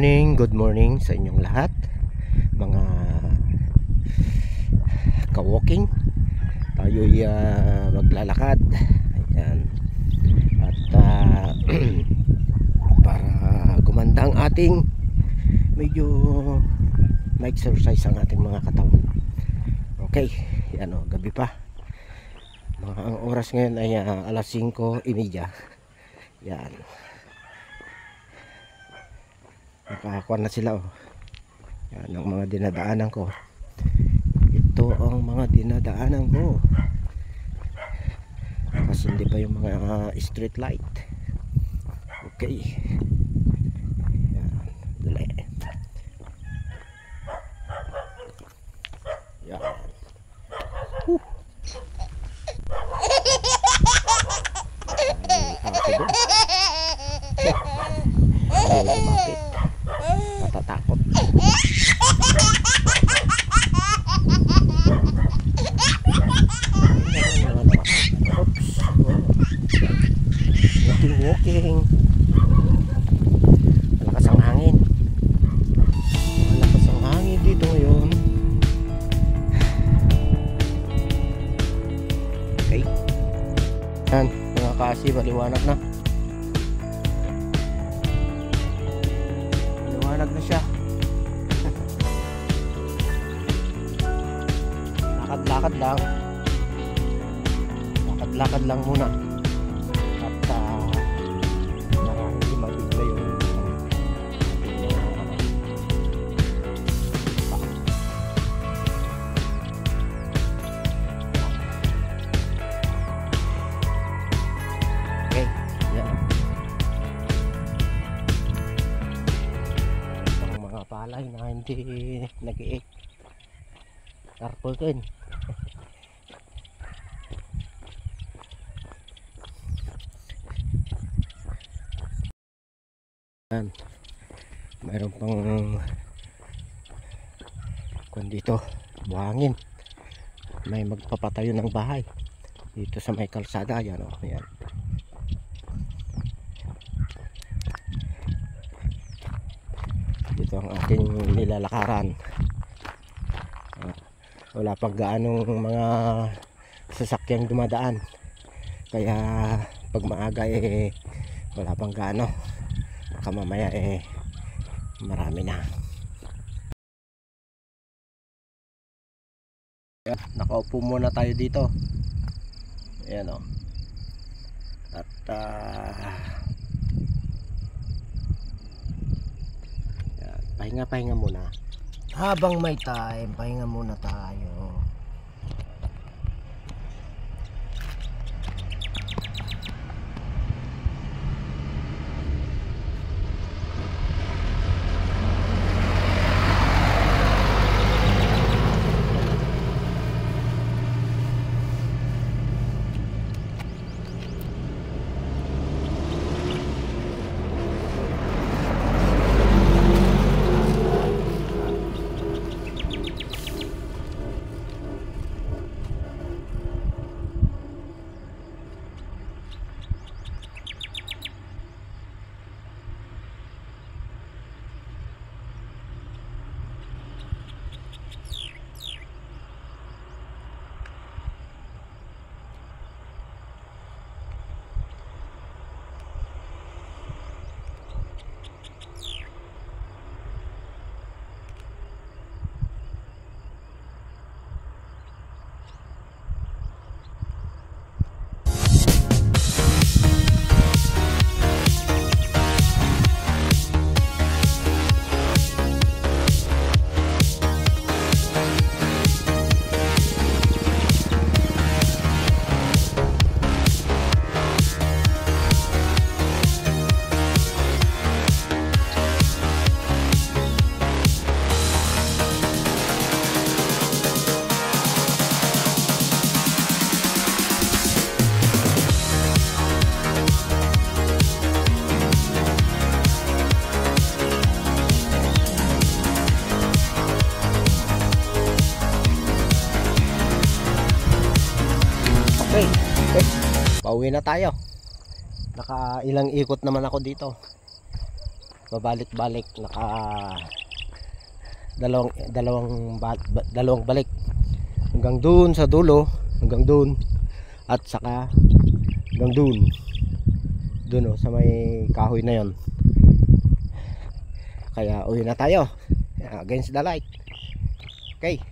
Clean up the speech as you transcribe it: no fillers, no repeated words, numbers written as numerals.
good morning sa inyong lahat mga ka-walking. Tayo'y maglalakad. Ayan. At para gumanda ang ating medyo ma-exercise ang ating mga katawan. Okay, yan o, gabi pa. Ang oras ngayon ay alas 5:30. Yan. Nakakuha na sila oh. Yan ang mga dinadaanan ko. Ito ang mga dinadaanan ko. Kasi hindi pa yung mga street light. Okay. Yan. Dali. Yan. Lumapit. Matatakot. Oops. Walking. Malakas ang hangin. Malakas ang hangin dito ngayon. Okay. Yan, mga kasi maliwanag na. Maliwanag na siya. Lakad-lakad lang. Lakad-lakad lang muna. At hindi mabigla yung okay, yan. Ang mga palay na hindi nag-iik. Tarpulkin. Yan. Mayroon pang kung dito buhangin. May magpapatayo ng bahay dito sa may kalsada. Yan o. Yan. Dito ang ating nilalakaran. Wala pang gaanong mga sasakyang dumadaan. Kaya pag maaga wala pang gaano. Kamamaya marami na. Nakaupo muna tayo dito. Ayan o. At pahinga muna. Habang may time, pahinga muna tayo. Pauwi na tayo. Naka ilang ikot naman ako dito. babalik-balik, naka dalawang balik hanggang doon sa dulo, hanggang doon, at saka hanggang doon sa may kahoy na yon. Kaya uwi na tayo against the light. Okay.